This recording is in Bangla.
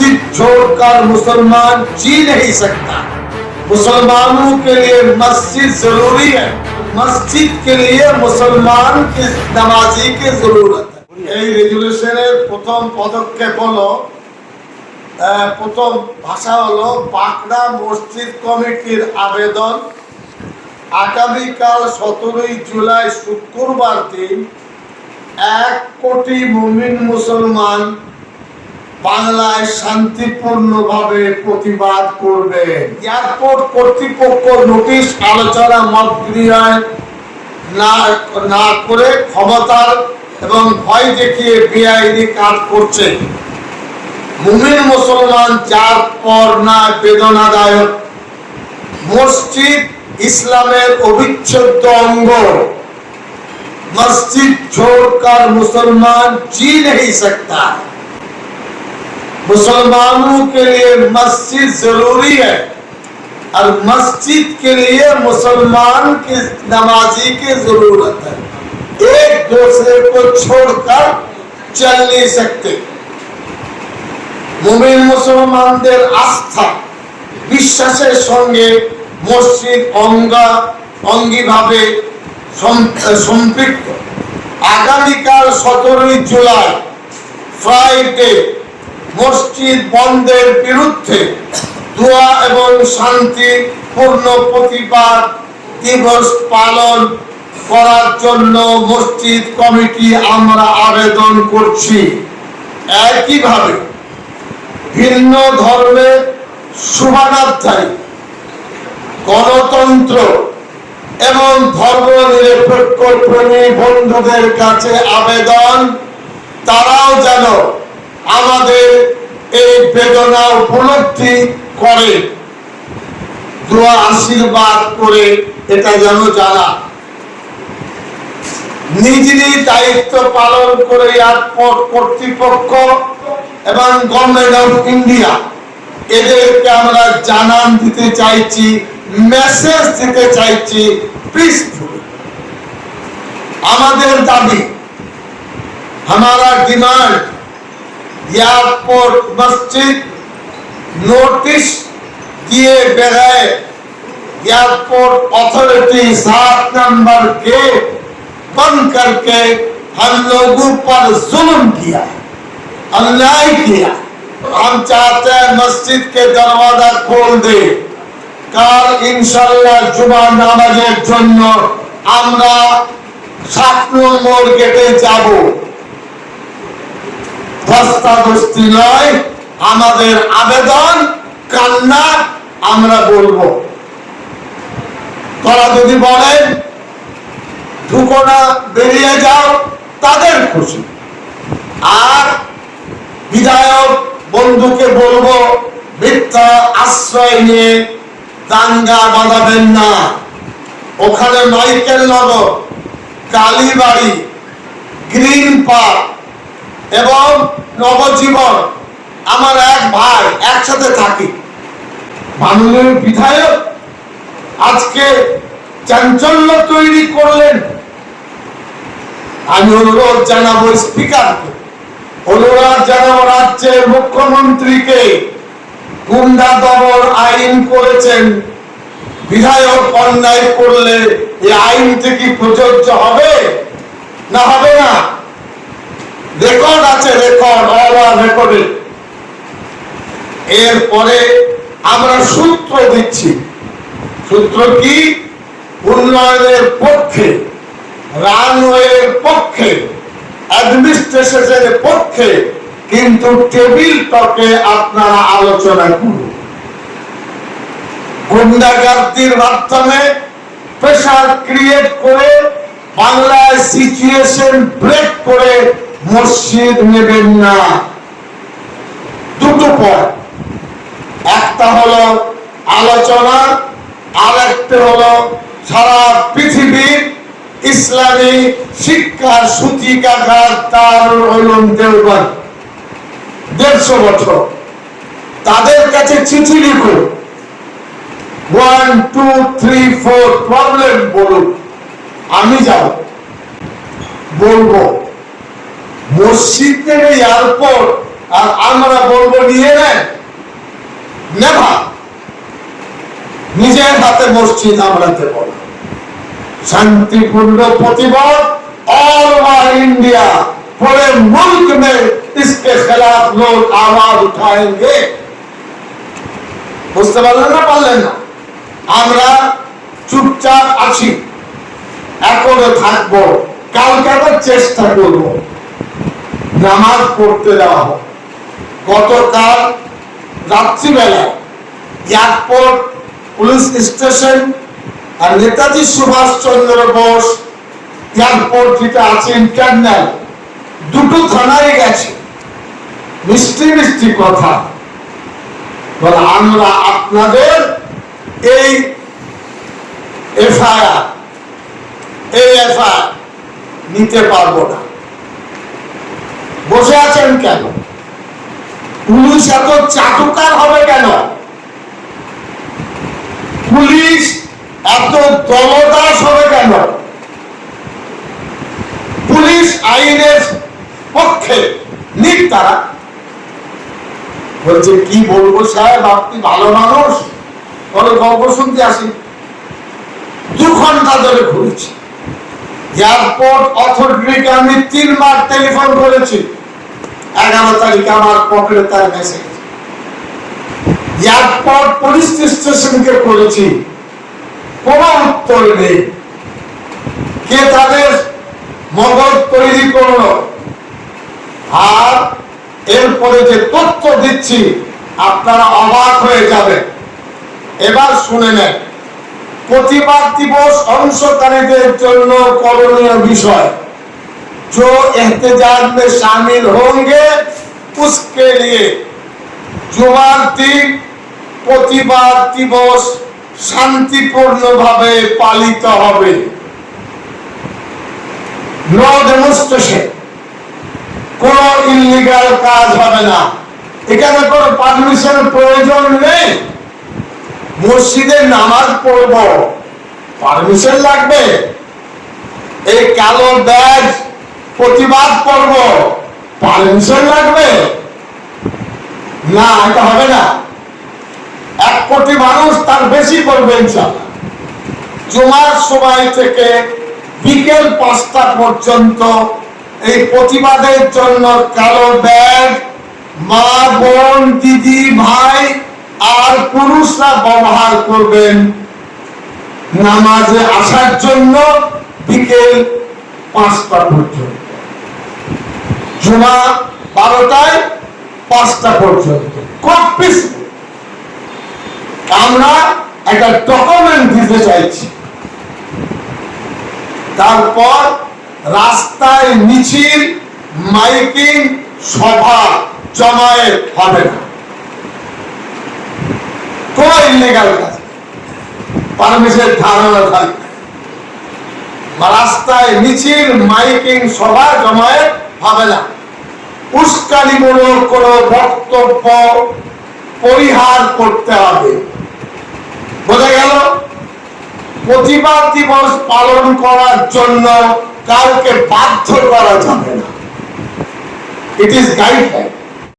मस्जिद छोड़कर मुसलमान जी नहीं सकता। मुसलमानों के लिए मस्जिद जरूरी है, मस्जिद के लिए मुसलमान की नमाजी की जरूरत है। এই রেজুলেশনের প্রথম পদক্ষেপ হলো, প্রথম ভাষা হলো পাকড়া মসজিদ কমিটির আবেদন। আগামীকাল 17 জুলাই শুক্রবার দিন 1 কোটি মুমিন মুসলমান বাংলায় শান্তিপূর্ণভাবে প্রতিবাদ করবে। এয়ারপোর্ট কর্তৃপক্ষ নোটিশ আলোচনা মত বিনিময় না করে ক্ষমতার এবং ভয় দেখিয়ে বেআইনি কাজ করছে। মুমিন মুসলমান যার পর না বেদনাদায়ক। মসজিদ ইসলামের অবিচ্ছেদ্য অঙ্গ। मस्जिद छोड़कर मुसलमान जी नहीं सकता। मुसलमानों के लिए मस्जिद जरूरी है और मस्जिद के लिए मुसलमान की नमाजी की जरूरत है। एक दूसरे को छोड़कर चल नहीं सकते। मुमिन मुसलमानদের আস্থা বিশ্বাসের সঙ্গে মসজিদ অঙ্গীভাবে সম্পৃক্ত। আগামীকাল 17 জুলাই ফ্রাইডে মসজিদ বন্ধের বিরুদ্ধে দোয়া এবং শান্তিপূর্ণ প্রতিবাদ দিবস পালন করার জন্য মসজিদ কমিটি আমরা আবেদন করছি। একইভাবে ভিন্ন ধর্মের শুভাকাঙ্ক্ষী গণতন্ত্র এবং ধর্ম নিরপেক্ষ প্রেমী বন্ধুদের কাছে আবেদন, তারাও যেন আমাদের এই বেদনা উপলব্ধি করে দোয়া আশীর্বাদ করে এটা যেন জানা নিজেরই দায়িত্ব পালন করে এয়ারপোর্ট কর্তৃপক্ষ এবং গভর্নমেন্ট অফ ইন্ডিয়া এদেরকে আমরা জানান দিতে চাইছি, মেসেজ দিতে চাইছি পিসফুল। আমাদের দাবি, हमारा डिमांड एयरपोर्ट मस्जिद नोटिस दिए बगैर एयरपोर्ट अथॉरिटी 7 नंबर गेट बंद करके हम लोगों पर जुल्म किया, अन्याय किया। हम चाहते हैं मस्जिद के दरवाजा खोल दे। কাল ইনশাআল্লাহ জুমা নামাজের জন্য আমরা 7 নম্বর গেটে যাব। ধস্তাধস্তি নয়, আমাদের আবেদন কান্না আমরা বলবো। তোরা যদি বলেন ঢুকো না বেরিয়ে যাও, তাদের খুশি। আর বিধায়ক বন্ধুকে বলবো মিথ্যা আশ্রয় নিয়ে দাঙ্গা বাঁধাবেন না। ওখানে মাইকেল নগর, কালীবাড়ি, গ্রিন পার্ক এবং নবজীবন আমার এক ভাই, একসাথে থাকি। মাননীয় বিধায়ক আজকে চাঞ্চল্য তৈরি করলেন। আমি অনুরোধ জানাবো স্পিকারকে, অনুরোধ জানাবো রাজ্যের মুখ্যমন্ত্রীকে। গুন্ডা দমন আইন করেছেন, বিধায়ক অন্যায় করলে এই আইনটি কি প্রযোজ্য হবে না হবে না? রেকর্ড আছে, রেকর্ড অল আর রেকর্ডে। এরপরে আমরা সূত্র দিচ্ছি। সূত্র কি? উন্নয়নের পক্ষে, রানওয়ের পক্ষে, অ্যাডমিনিস্ট্রেশনের পক্ষে, কিন্তু টেবিল টকে আপনারা আলোচনা করুন। গুন্ডাগার্দির মাধ্যমে প্রেসার ক্রিয়েট করে বাংলায় সিচুয়েশন ব্রেক করে মসজিদ নেবেন না। দুটো পয়েন্ট, একটা হলো আলোচনা, আর একটা হলো সারা পৃথিবীর ইসলামী শিক্ষার সূতিকাগার দারুল উলুম দেওবন্দ 150 বছর। তাদের কাছে চিঠি লিখো, 1 2 3 4 প্রবলেম বলুন, আমি যাব বলবো। মসজিদ থেকে এয়ারপোর্ট আর আমরা বলবো নিয়ে নেন, নেভার। নিজের হাতে মসজিদ আমরা দেব না। शांतिपूर्ण प्रतिवाद ऑल ओवर इंडिया, पूरे मुल्क में इसके खिलाफ लोग आवाज उठाएंगे। বুঝতে পারলেন না পারলেন না? আমরা চুপচাপ আছি, এখনো থাকবো, কালকে আবার চেষ্টা করব নামাজ পড়তে দেওয়া হোক। গতকাল রাত্রিবেলা এয়ারপোর্ট পুলিশ স্টেশন আর নেতাজি সুভাষ চন্দ্র বোস এয়ারপোর্ট যেটা আছে ইন্টারনাল, দুটো থানায় গেছে, মিষ্টি মিষ্টি কথা বলে আমরা আপনাদের এই এফআইআর নিতে পারবো না। বসে আছেন কেন? পুলিশ এত চাটুকার হবে কেন? পুলিশ এত দলদাস হবে কেন? পুলিশ আইনের পক্ষে নিক তারা। বলছে কি বলবো সাহেব, আপনি ভালো মানুষ, বলে গল্প শুনতে আসি। 2 ঘন্টা ধরে ঘুরেছি। এয়ারপোর্ট অথরিটিকে আমি 3 বার টেলিফোন করেছি। 11 তারিখ আমার পকেটে তার মেসেজ। এয়ারপোর্ট পুলিশ স্টেশনকে করেছি, কোন উত্তর নেই। কে তাদের মগজ তৈরি করলো? আর এরপরে যে তথ্য দিচ্ছি আপনারা অবাক হয়ে যাবেন। এবার শুনে নেন। প্রতিবাদ দিবস অংশকারীদের জন্য করণীয় বিষয়, जो एहतजाज में शामिल होंगे उसके लिए जुमार दिन প্রতিবাদ দিবস শান্তিপূর্ণভাবে পালিত হবে। নো ডেমনস্ট্রেশন, কোন ইলিগাল কাজ হবে না। এখানে কোনো পারমিশনের প্রয়োজন নেই। মসজিদে নামাজ পড়ব, পারমিশন লাগবে? এই কালো ব্যাজ প্রতিবাদ করব, পারমিশন লাগবে? না, এটা হবে না। 1 কোটি মানুষ, তার বেশি করবে ইনশাআল্লাহ। জুমার সময় থেকে বিকেল 5টা পর্যন্ত এই প্রতিবাদের জন্য কালো ব্যাগ মা, বোন, দিদি, ভাই আর পুরুষরা ব্যবহার করবেন নামাজে আসার জন্য বিকেল 5টা পর্যন্ত। জুমা 12টায় 5টা পর্যন্ত। খুব পিসফুল। আমরা একটা ডকুমেন্ট দিতে চাইছি। তারপর রাস্তায় মিছিল, মাইকিং, সভা জমায়েত হবে না। কোন ইলিগাল কাজ, পারমিশনের ধারণা থাকবে। রাস্তায় মিছিল, মাইকিং, সভা জমায়েত হবে না। উস্কানিমূলক কোন বক্তব্য পরিহার করতে হবে। বোঝা গেল? প্রতিবাদ দিবস পালন করার জন্য কাউকে বাধ্য করা যাবে না। It is guideline.